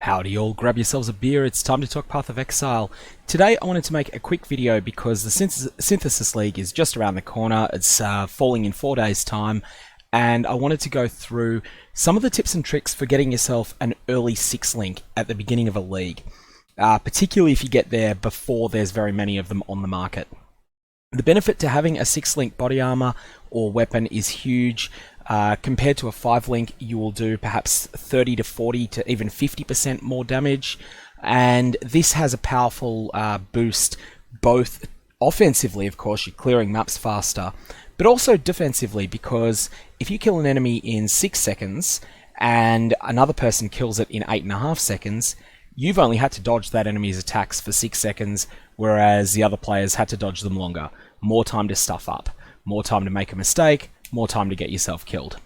Howdy all, grab yourselves a beer, it's time to talk Path of Exile. Today I wanted to make a quick video because the Synthesis League is just around the corner. It's falling in 4 days time, and I wanted to go through some of the tips and tricks for getting yourself an early 6 link at the beginning of a league, particularly if you get there before there's very many of them on the market. The benefit to having a 6 link body armor or weapon is huge. Compared to a 5 link, you will do perhaps 30 to 40 to even 50% more damage, and this has a powerful boost both offensively, of course, you're clearing maps faster, but also defensively, because if you kill an enemy in 6 seconds and another person kills it in 8.5 seconds, you've only had to dodge that enemy's attacks for 6 seconds, whereas the other players had to dodge them longer. More time to stuff up, more time to make a mistake, more time to get yourself killed.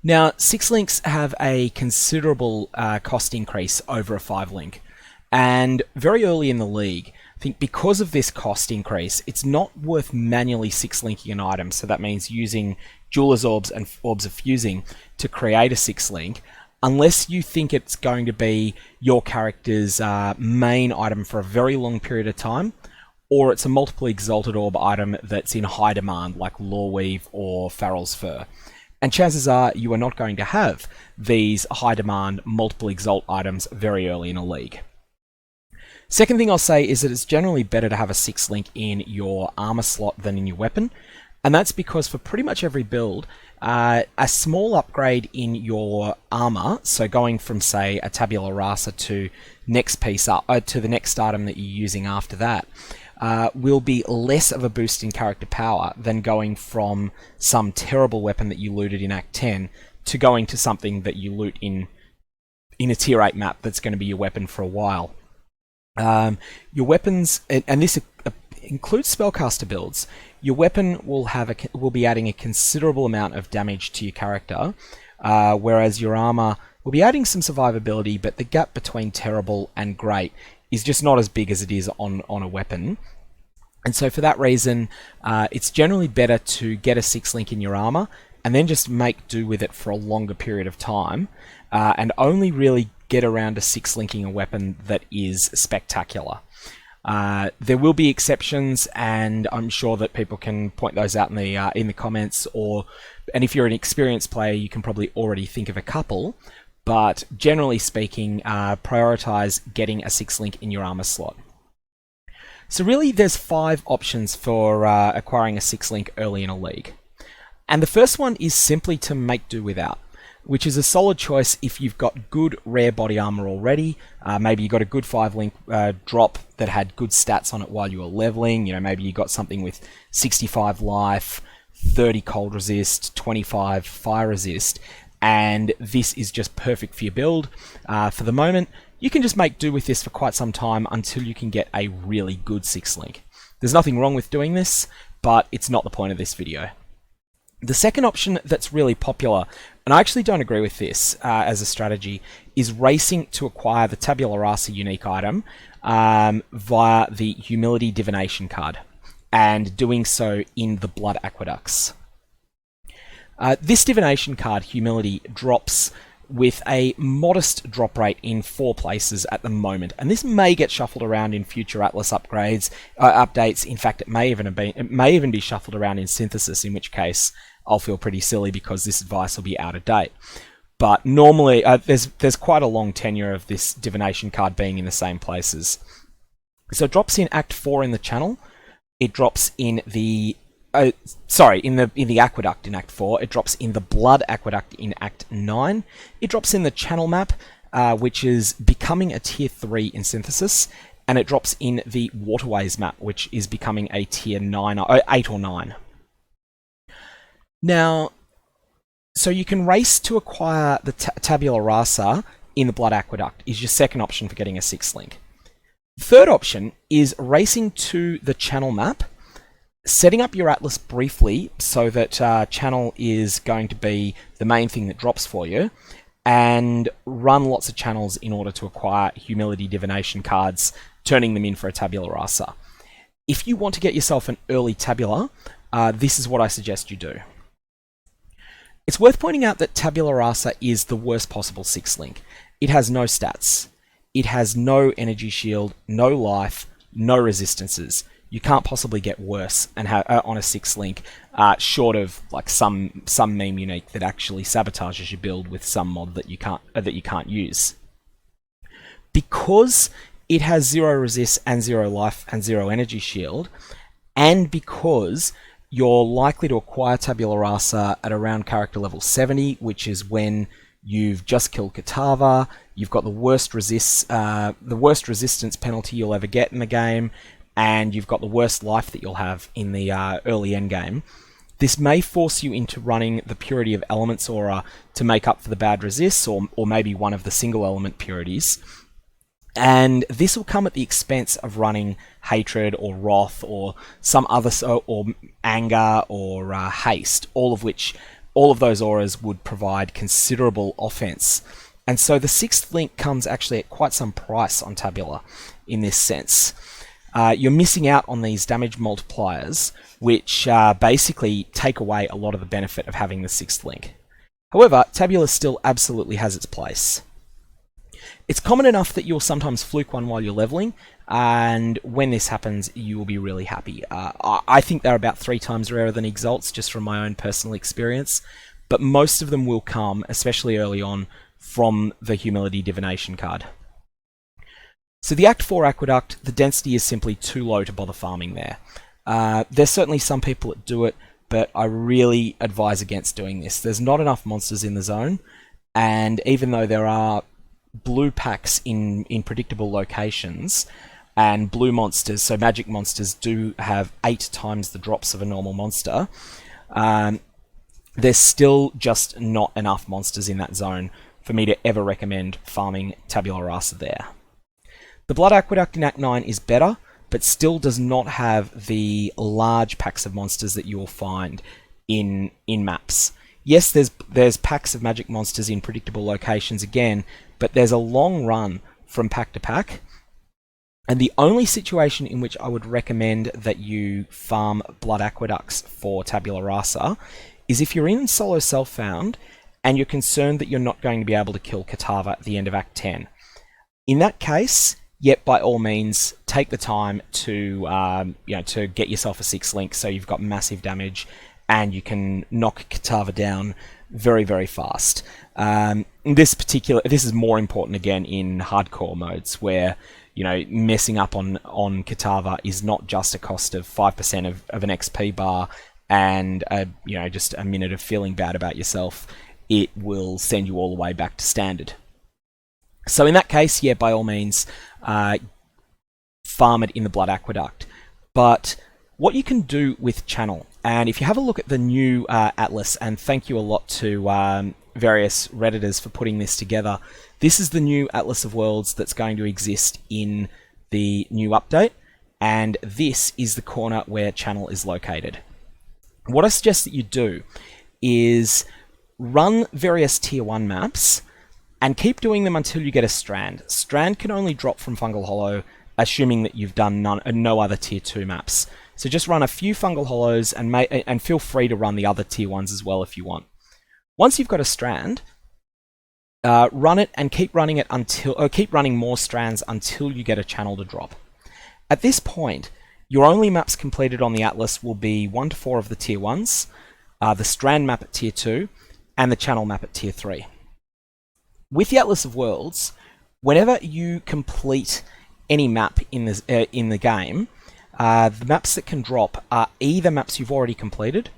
Now, 6 links have a considerable cost increase over a 5 link, and very early in the league, I think because of this cost increase, it's not worth manually 6 linking an item, so that means using Jeweler's Orbs and Orbs of Fusing to create a 6 link, unless you think it's going to be your character's main item for a very long period of time, or it's a multiple Exalted Orb item that's in high demand, like Loreweave or Farrell's Fur. And chances are you are not going to have these high demand multiple Exalt items very early in a league. Second thing I'll say is that it's generally better to have a 6 link in your armor slot than in your weapon, and that's because for pretty much every build, a small upgrade in your armor, so going from say a Tabula Rasa to next piece up to the next item that you're using after that, will be less of a boost in character power than going from some terrible weapon that you looted in Act 10 to going to something that you loot in a Tier 8 map that's going to be your weapon for a while. Your weapons, and this includes spellcaster builds, your weapon will be adding a considerable amount of damage to your character, whereas your armor will be adding some survivability, but the gap between terrible and great is just not as big as it is on a weapon. And so for that reason, it's generally better to get a 6 link in your armor and then just make do with it for a longer period of time, and only really get around to 6 linking a weapon that is spectacular. There will be exceptions, and I'm sure that people can point those out in the comments, and if you're an experienced player, you can probably already think of a couple. But generally speaking, prioritize getting a 6 link in your armor slot. So really, there's 5 options for acquiring a 6 link early in a league. And the first one is simply to make do without, which is a solid choice if you've got good rare body armor already. Maybe you got a good 5 link drop that had good stats on it while you were leveling. You know, maybe you got something with 65 life, 30 cold resist, 25 fire resist, and this is just perfect for your build. For the moment, you can just make do with this for quite some time until you can get a really good 6 link. There's nothing wrong with doing this, but it's not the point of this video. The second option that's really popular, and I actually don't agree with this as a strategy, is racing to acquire the Tabula Rasa unique item via the Humility Divination card, and doing so in the Blood Aqueducts. This divination card, Humility, drops with a modest drop rate in 4 places at the moment, and this may get shuffled around in future Atlas updates. In fact, it may even be shuffled around in Synthesis, in which case I'll feel pretty silly because this advice will be out of date. But normally, there's quite a long tenure of this divination card being in the same places. So it drops in Act 4 in the Channel. It drops in the in the Aqueduct in Act 4, it drops in the Blood Aqueduct in Act 9, it drops in the Channel map, which is becoming a Tier 3 in Synthesis, and it drops in the Waterways map, which is becoming a Tier 9, or 8 or 9. Now, so you can race to acquire the Tabula Rasa in the Blood Aqueduct, is your second option for getting a 6 link. Third option is racing to the Channel map, setting up your Atlas briefly so that Channel is going to be the main thing that drops for you, and run lots of channels in order to acquire Humility Divination cards, turning them in for a Tabula Rasa. If you want to get yourself an early Tabula, this is what I suggest you do. It's worth pointing out that Tabula Rasa is the worst possible 6 link. It has no stats. It has no energy shield, no life, no resistances. You can't possibly get worse and on a 6 link, short of like some meme unique that actually sabotages your build with some mod that you can't use. Because it has 0 resist and 0 life and 0 energy shield, and because you're likely to acquire Tabula Rasa at around character level 70, which is when you've just killed Kitava, you've got the worst resistance penalty you'll ever get in the game, and you've got the worst life that you'll have in the early end game. This may force you into running the Purity of Elements aura to make up for the bad resists, or maybe one of the single element purities. And this will come at the expense of running Hatred or Wrath or some other, or Anger or Haste, all of those auras would provide considerable offense. And so the 6th link comes actually at quite some price on Tabula in this sense. You're missing out on these damage multipliers, which basically take away a lot of the benefit of having the 6th link. However, Tabula still absolutely has its place. It's common enough that you'll sometimes fluke one while you're leveling, and when this happens, you will be really happy. I think they're about 3 times rarer than Exalts, just from my own personal experience, but most of them will come, especially early on, from the Humility Divination card. So the A4 Aqueduct, the density is simply too low to bother farming there. There's certainly some people that do it, but I really advise against doing this. There's not enough monsters in the zone, and even though there are blue packs in predictable locations, and blue monsters, so magic monsters, do have 8 times the drops of a normal monster, there's still just not enough monsters in that zone for me to ever recommend farming Tabula Rasa there. The Blood Aqueduct in Act 9 is better, but still does not have the large packs of monsters that you will find in maps. Yes, there's packs of magic monsters in predictable locations again, but there's a long run from pack to pack, and the only situation in which I would recommend that you farm Blood Aqueducts for Tabula Rasa is if you're in solo self-found and you're concerned that you're not going to be able to kill Kitava at the end of Act 10. In that case, yet by all means, take the time to to get yourself a 6 link so you've got massive damage and you can knock Kitava down very, very fast. This is more important again in hardcore modes where messing up on Kitava is not just a cost of 5% of an XP bar and just a minute of feeling bad about yourself. It will send you all the way back to standard. So in that case, yeah, by all means, farm it in the Blood Aqueduct. But what you can do with Channel, and if you have a look at the new Atlas, and thank you a lot to various Redditors for putting this together, this is the new Atlas of Worlds that's going to exist in the new update, and this is the corner where Channel is located. What I suggest that you do is run various Tier 1 maps, and keep doing them until you get a Strand. Strand can only drop from Fungal Hollow, assuming that you've done no other Tier 2 maps. So just run a few Fungal Hollows, and feel free to run the other Tier 1s as well if you want. Once you've got a Strand, run it and keep running it keep running more Strands until you get a Channel to drop. At this point, your only maps completed on the Atlas will be 1 to 4 of the Tier 1s, the Strand map at Tier 2, and the Channel map at Tier 3. With the Atlas of Worlds, whenever you complete any map in the game, the maps that can drop are either maps you've already completed,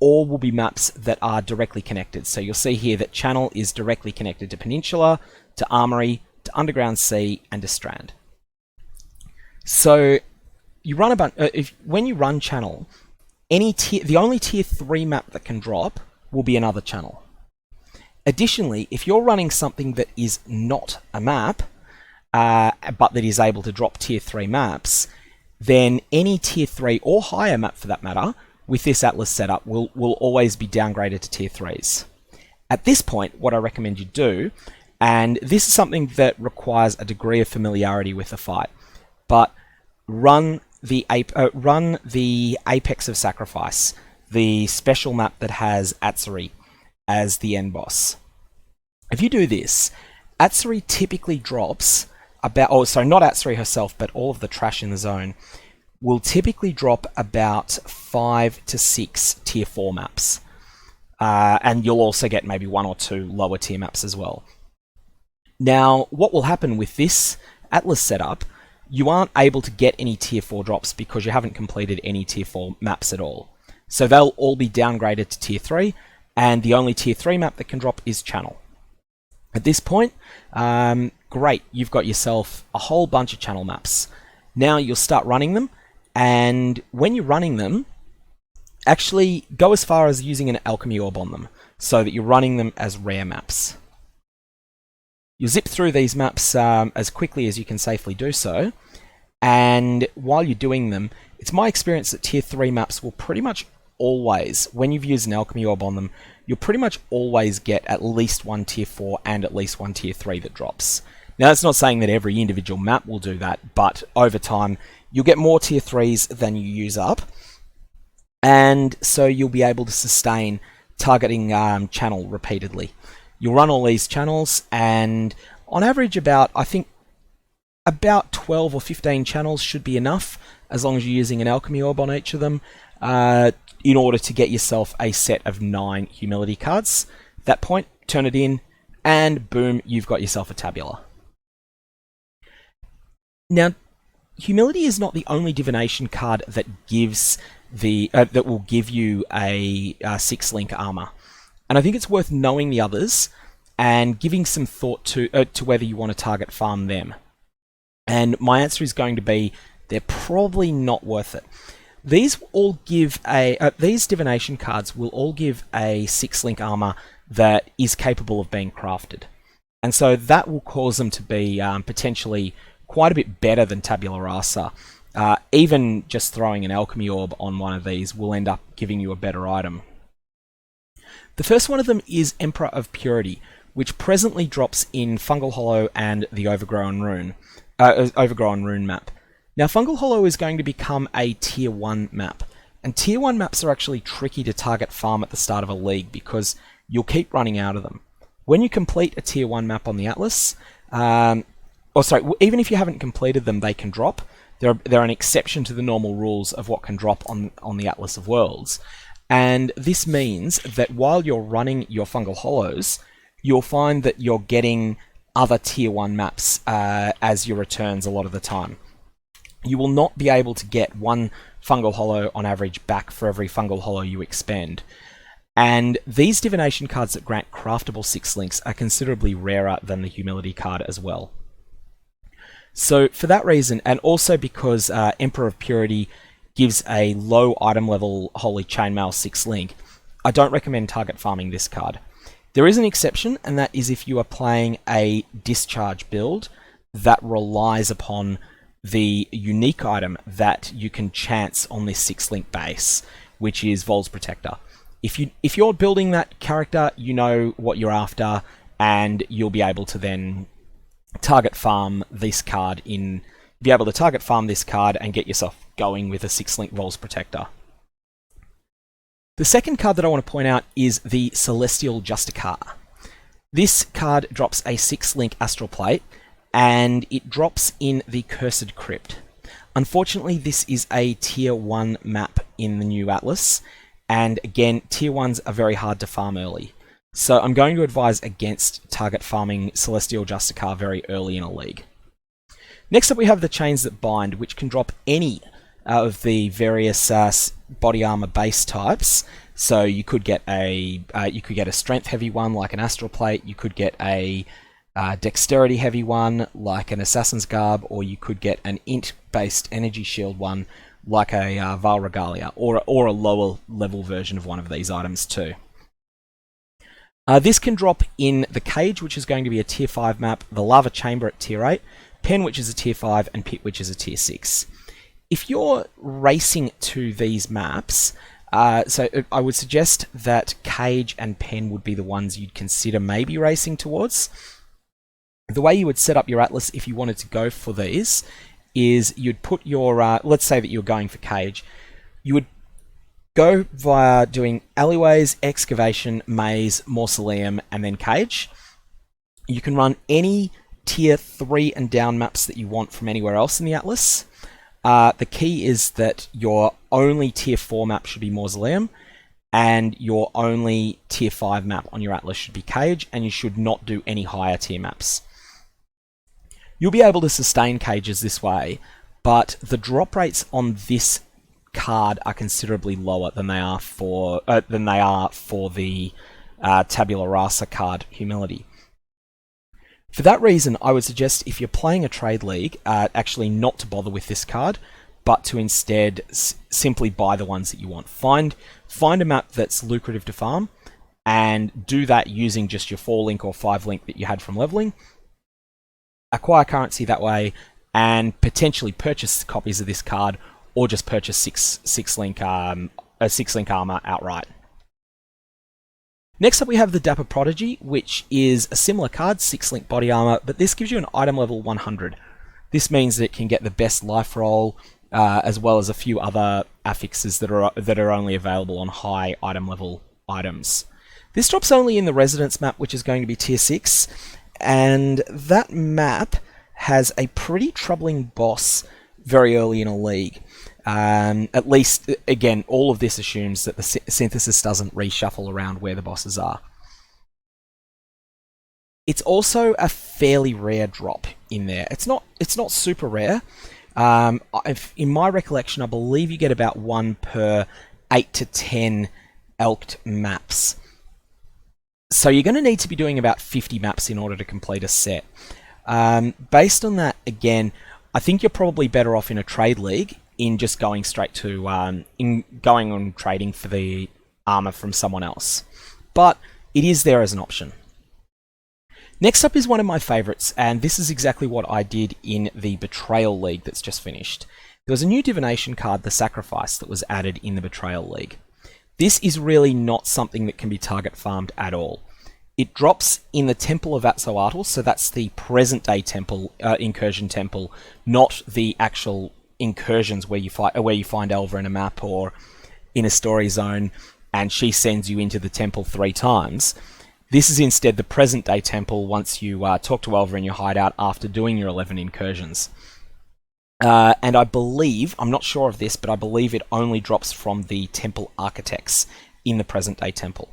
or will be maps that are directly connected. So you'll see here that Channel is directly connected to Peninsula, to Armory, to Underground Sea, and to Strand. So you run when you run Channel, the only Tier 3 map that can drop will be another Channel. Additionally, if you're running something that is not a map, but that is able to drop Tier 3 maps, then any Tier 3 or higher map for that matter, with this Atlas setup, will always be downgraded to Tier 3s. At this point, what I recommend you do, and this is something that requires a degree of familiarity with the fight, but run the Apex of Sacrifice, the special map that has Atziri as the end boss. If you do this, Atziri typically drops about, oh, sorry, not Atziri herself, but all of the trash in the zone will typically drop about 5 to 6 tier 4 maps. And you'll also get maybe 1 or 2 lower tier maps as well. Now, what will happen with this Atlas setup, you aren't able to get any tier 4 drops because you haven't completed any tier 4 maps at all. So they'll all be downgraded to tier 3, and the only tier 3 map that can drop is Channel. At this point, great, you've got yourself a whole bunch of Channel maps. Now you'll start running them, and when you're running them, actually go as far as using an alchemy orb on them, so that you're running them as rare maps. You zip through these maps as quickly as you can safely do so, and while you're doing them, it's my experience that tier 3 maps will pretty much always, when you've used an alchemy orb on them, you'll pretty much always get at least one tier 4 and at least one tier 3 that drops. Now that's not saying that every individual map will do that, but over time you'll get more tier 3s than you use up, and so you'll be able to sustain targeting Channel repeatedly. You'll run all these channels, and on average I think about 12 or 15 channels should be enough, as long as you're using an alchemy orb on each of them, in order to get yourself a set of 9 humility cards. At that point, turn it in, and boom, you've got yourself a Tabula. Now, humility is not the only divination card that gives that will give you a 6-link armor. And I think it's worth knowing the others and giving some thought to whether you want to target farm them. And my answer is going to be they're probably not worth it. These all give these divination cards will all give a 6-link armor that is capable of being crafted, and so that will cause them to be potentially quite a bit better than Tabula Rasa. Even just throwing an alchemy orb on one of these will end up giving you a better item. The first one of them is Emperor of Purity, which presently drops in Fungal Hollow and the Overgrown Rune map. Now, Fungal Hollow is going to become a tier 1 map, and tier 1 maps are actually tricky to target farm at the start of a league because you'll keep running out of them. When you complete a tier 1 map on the Atlas, even if you haven't completed them, they can drop. They're an exception to the normal rules of what can drop on the Atlas of Worlds. And this means that while you're running your Fungal Hollows, you'll find that you're getting other tier 1 maps as your returns a lot of the time. You will not be able to get one Fungal Hollow on average back for every Fungal Hollow you expend. And these divination cards that grant craftable 6-links are considerably rarer than the Humility card as well. So for that reason, and also because Emperor of Purity gives a low item level Holy Chainmail 6-link, I don't recommend target farming this card. There is an exception, and that is if you are playing a discharge build that relies upon the unique item that you can chance on this 6-link base, which is Vol's Protector. If you're building that character, you know what you're after, and you'll be able to then target farm this card and get yourself going with a 6-link Vol's Protector. The second card that I want to point out is the Celestial Justicar. This card drops a 6-link Astral Plate, and it drops in the Cursed Crypt. Unfortunately, this is a tier 1 map in the new Atlas, and again, tier 1s are very hard to farm early. So I'm going to advise against target farming Celestial Justicar very early in a league. Next up we have the Chains That Bind, which can drop any of the various body armor base types. So you could get a strength heavy one like an Astral Plate, you could get a dexterity heavy one like an Assassin's Garb, or you could get an int based energy shield one like a Val Regalia, or a lower level version of one of these items too. This can drop in the Cage, which is going to be a tier 5 map, the Lava Chamber at tier 8, Pen, which is a tier 5, and Pit, which is a tier 6. If you're racing to these maps, so I would suggest that Cage and Pen would be the ones you'd consider maybe racing towards. The way you would set up your Atlas if you wanted to go for these is you'd put your, let's say that you're going for Cage, you would go via doing alleyways, excavation, maze, mausoleum, and then Cage. You can run any tier 3 and down maps that you want from anywhere else in the Atlas. The key is that your only tier 4 map should be Mausoleum, and your only tier 5 map on your Atlas should be Cage, and you should not do any higher tier maps. You'll be able to sustain cages this way, but the drop rates on this card are considerably lower than they are for the Tabula Rasa card, Humility. For that reason, I would suggest if you're playing a trade league, actually not to bother with this card, but to instead simply buy the ones that you want. Find a map that's lucrative to farm, and do that using just your 4-link or 5-link that you had from leveling. Acquire currency that way, and potentially purchase copies of this card, or just purchase 6-link armor outright. Next up we have the Dapper Prodigy, which is a similar card, 6-link body armor, but this gives you an item level 100. This means that it can get the best life roll, as well as a few other affixes that are only available on high item level items. This drops only in the Residence map, which is going to be tier 6, and that map has a pretty troubling boss very early in a league. At least, again, all of this assumes that the synthesis doesn't reshuffle around where the bosses are. It's also a fairly rare drop in there. It's not super rare. In my recollection, I believe you get about 1 per 8 to 10 elked maps. So you're going to need to be doing about 50 maps in order to complete a set. Based on that, again, I think you're probably better off in a trade league in just going straight to going on trading for the armor from someone else. But it is there as an option. Next up is one of my favorites, and this is exactly what I did in the Betrayal League that's just finished. There was a new divination card, the Sacrifice, that was added in the Betrayal League. This is really not something that can be target farmed at all. It drops in the Temple of Atziri, so that's the present day temple, incursion temple, not the actual incursions where you find Elva in a map or in a story zone and she sends you into the temple 3 times. This is instead the present day temple once you talk to Elva in your hideout after doing your 11 incursions. And I believe, I'm not sure of this, but I believe it only drops from the temple architects in the present day temple.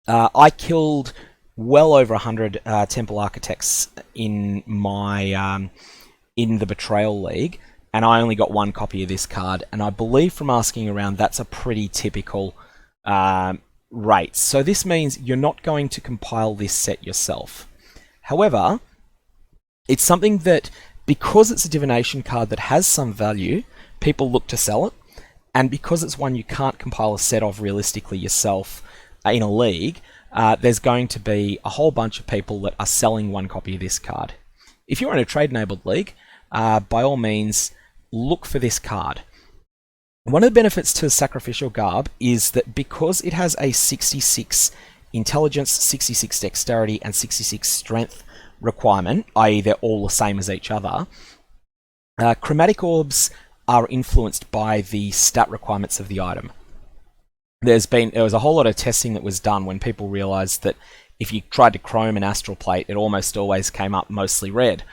I killed well over 100 temple architects in my in the Betrayal League, and I only got 1 copy of this card, and I believe from asking around that's a pretty typical rate. So this means you're not going to compile this set yourself. However, it's something that, because it's a divination card that has some value, people look to sell it, and because it's one you can't compile a set of realistically yourself in a league, there's going to be a whole bunch of people that are selling 1 copy of this card. If you're in a trade-enabled league, by all means, look for this card. One of the benefits to Sacrificial Garb is that because it has a 66 intelligence, 66 dexterity, and 66 strength requirement, i.e. they're all the same as each other, chromatic orbs are influenced by the stat requirements of the item. There was a whole lot of testing that was done when people realized that if you tried to chrome an astral plate, it almost always came up mostly red.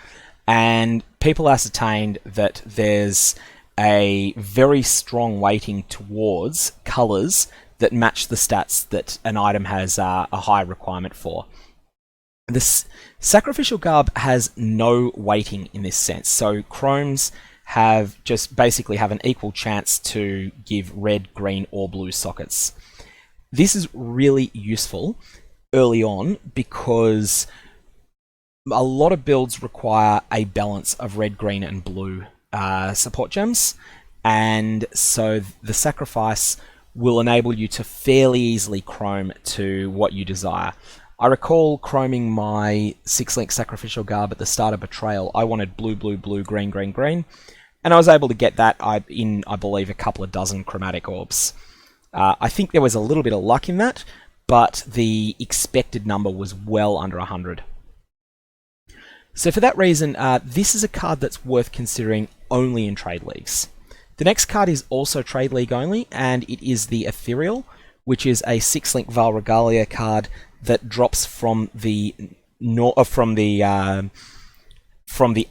And people ascertained that there's a very strong weighting towards colors that match the stats that an item has a high requirement for. This Sacrificial Garb has no weighting in this sense, so chromes basically have an equal chance to give red, green, or blue sockets. This is really useful early on because a lot of builds require a balance of red, green, and blue support gems, and so the Sacrifice will enable you to fairly easily chrome to what you desire. I recall chroming my 6-link Sacrificial Garb at the start of Betrayal. I wanted blue, blue, blue, green, green, green, and I was able to get that in, I believe, a couple of dozen chromatic orbs. I think there was a little bit of luck in that, but the expected number was well under 100. So for that reason, this is a card that's worth considering only in trade leagues. The next card is also trade league only, and it is the Ethereal, which is a 6-link Val Regalia card that drops from the from the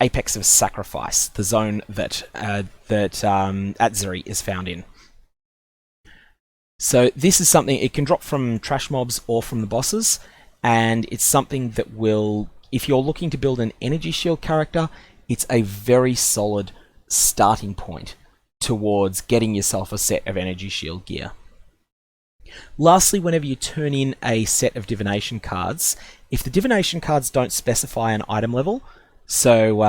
apex of sacrifice, the zone that Atziri is found in. So this is something, it can drop from trash mobs or from the bosses, and it's something that will, if you're looking to build an energy shield character, it's a very solid starting point towards getting yourself a set of energy shield gear. Lastly, whenever you turn in a set of divination cards, if the divination cards don't specify an item level, so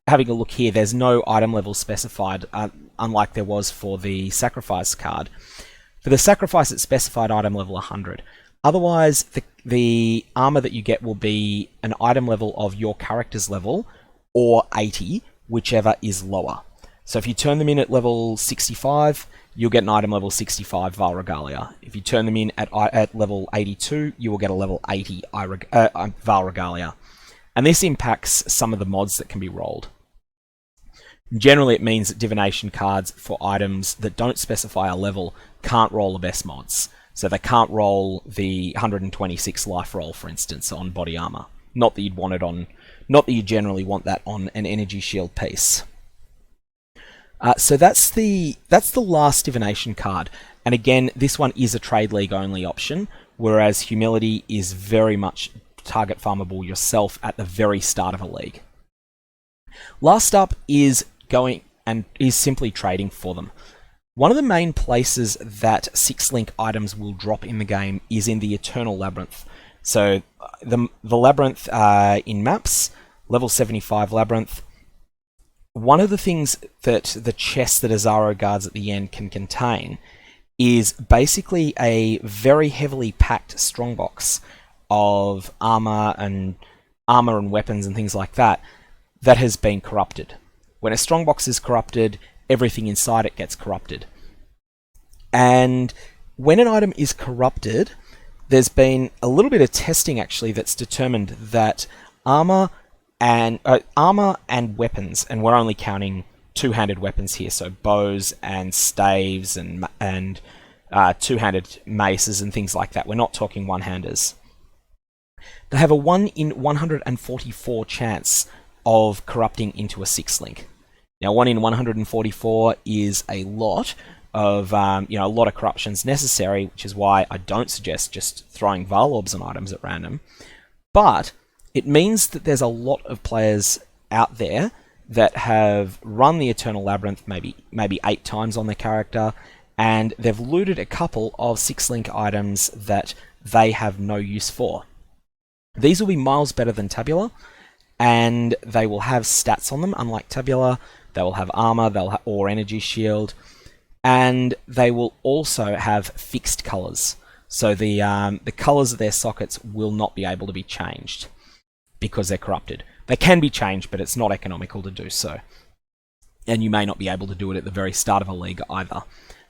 having a look here, there's no item level specified, unlike there was for the sacrifice card. For the sacrifice, it's specified item level 100. Otherwise, the armor that you get will be an item level of your character's level, or 80, whichever is lower. So if you turn them in at level 65, you'll get an item level 65 Val Regalia. If you turn them in at level 82, you will get a level 80 Val Regalia. And this impacts some of the mods that can be rolled. Generally, it means that divination cards for items that don't specify a level can't roll the best mods. So they can't roll the 126 life roll, for instance, on body armor. Not that you'd want it on, not that you generally want that on an energy shield piece. So that's the last divination card. And again, this one is a trade league only option, whereas Humility is very much target farmable yourself at the very start of a league. Last up is simply trading for them. One of the main places that 6-link items will drop in the game is in the Eternal Labyrinth. So the Labyrinth in maps, level 75 Labyrinth, one of the things that the chest that Azaro guards at the end can contain is basically a very heavily packed strongbox of armor and weapons and things like that that has been corrupted. When a strongbox is corrupted, everything inside it gets corrupted. And when an item is corrupted, there's been a little bit of testing actually that's determined that armor and weapons, and we're only counting two-handed weapons here, so bows and staves and two-handed maces and things like that. We're not talking one-handers. They have a 1 in 144 chance of corrupting into a 6-link. Now, 1 in 144 is a lot of a lot of corruptions necessary, which is why I don't suggest just throwing Val orbs on items at random. But it means that there's a lot of players out there that have run the Eternal Labyrinth maybe 8 times on their character, and they've looted a couple of 6-link items that they have no use for. These will be miles better than Tabula, and they will have stats on them, unlike Tabula. They will have armor, or energy shield, and they will also have fixed colors. So the colors of their sockets will not be able to be changed because they're corrupted. They can be changed, but it's not economical to do so. And you may not be able to do it at the very start of a league either.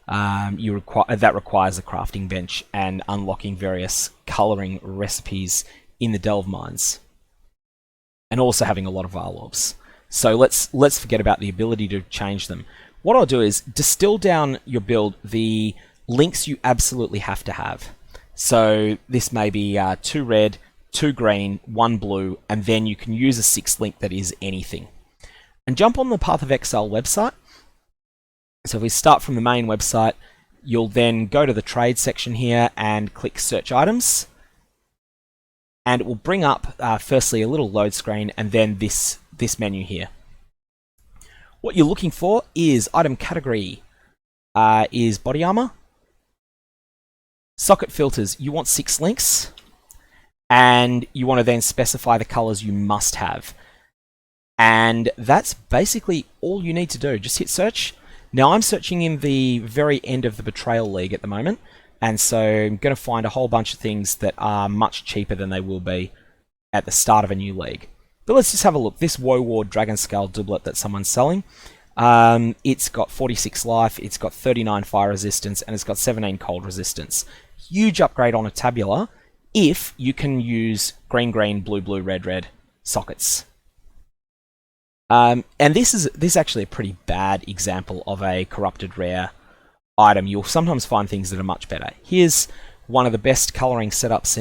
That requires a crafting bench and unlocking various coloring recipes in the delve mines, and also having a lot of Val orbs. So let's forget about the ability to change them. What I'll do is distill down your build the links you absolutely have to have. So this may be 2 red, 2 green, 1 blue, and then you can use a 6th link that is anything. And jump on the Path of Exile website. So if we start from the main website, you'll then go to the trade section here and click search items. And it will bring up, firstly, a little load screen, and then this menu here. What you're looking for is item category is body armor. Socket filters, you want 6 links, and you want to then specify the colors you must have. And that's basically all you need to do. Just hit search. Now I'm searching in the very end of the Betrayal League at the moment, and so I'm going to find a whole bunch of things that are much cheaper than they will be at the start of a new league. But let's just have a look. This Woe Ward Dragon Scale doublet that someone's selling, it's got 46 life, it's got 39 fire resistance, and it's got 17 cold resistance. Huge upgrade on a Tabula if you can use green, green, blue, blue, red, red sockets. And this is actually a pretty bad example of a corrupted rare item. You'll sometimes find things that are much better. Here's one of the best coloring setups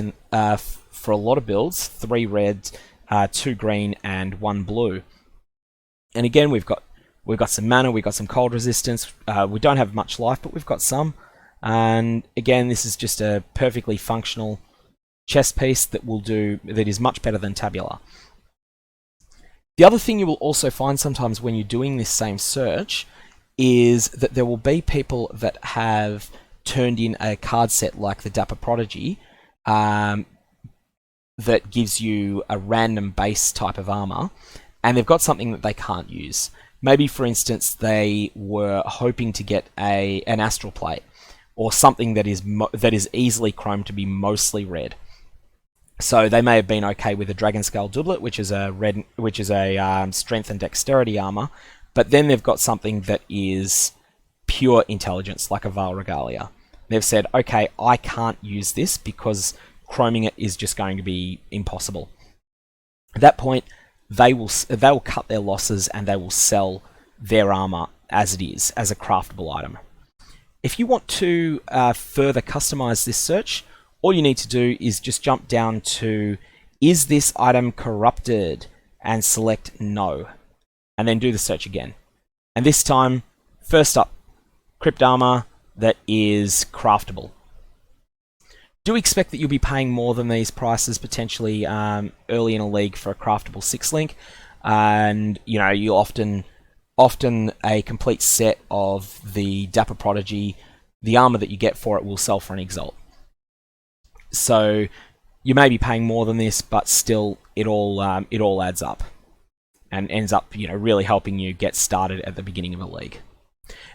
for a lot of builds, 3 red, 2 green, and 1 blue. And again, we've got some mana, we've got some cold resistance. We don't have much life, but we've got some. And again, this is just a perfectly functional chest piece that is much better than Tabula. The other thing you will also find sometimes when you're doing this same search is that there will be people that have turned in a card set like the Dapper Prodigy that gives you a random base type of armor, and they've got something that they can't use. Maybe, for instance, they were hoping to get an Astral Plate, or something that is easily chromed to be mostly red. So they may have been okay with a Dragon Scale Doublet, which is a strength and dexterity armor, but then they've got something that is pure intelligence, like a Val Regalia. They've said, okay, I can't use this because chroming it is just going to be impossible. At that point, they will cut their losses and they will sell their armor as it is, as a craftable item. If you want to further customize this search, all you need to do is just jump down to, is this item corrupted? And select no. And then do the search again. And this time, first up, crypt armor that is craftable. Do expect that you'll be paying more than these prices potentially early in a league for a craftable 6-link. And you often a complete set of the Dapper Prodigy, the armor that you get for it will sell for an Exalt. So you may be paying more than this, but still it all adds up and ends up really helping you get started at the beginning of a league.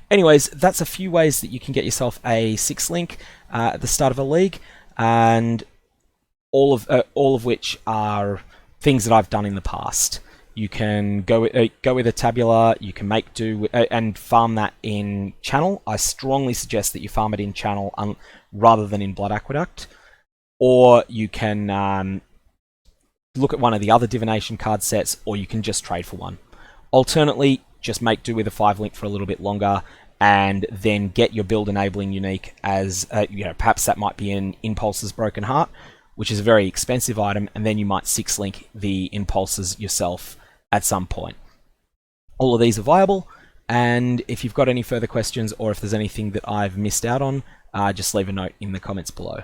Anyways, that's a few ways that you can get yourself a 6-link at the start of a league, and all of which are things that I've done in the past. You can go with a Tabula. You can make do and farm that in Channel. I strongly suggest that you farm it in Channel rather than in Blood Aqueduct. Or you can look at one of the other divination card sets, or you can just trade for one. Alternately, just make do with a 5-link for a little bit longer, and then get your build enabling unique as perhaps that might be an Impulse's Broken Heart, which is a very expensive item, and then you might 6-link the Impulses yourself at some point. All of these are viable, and if you've got any further questions or if there's anything that I've missed out on, just leave a note in the comments below.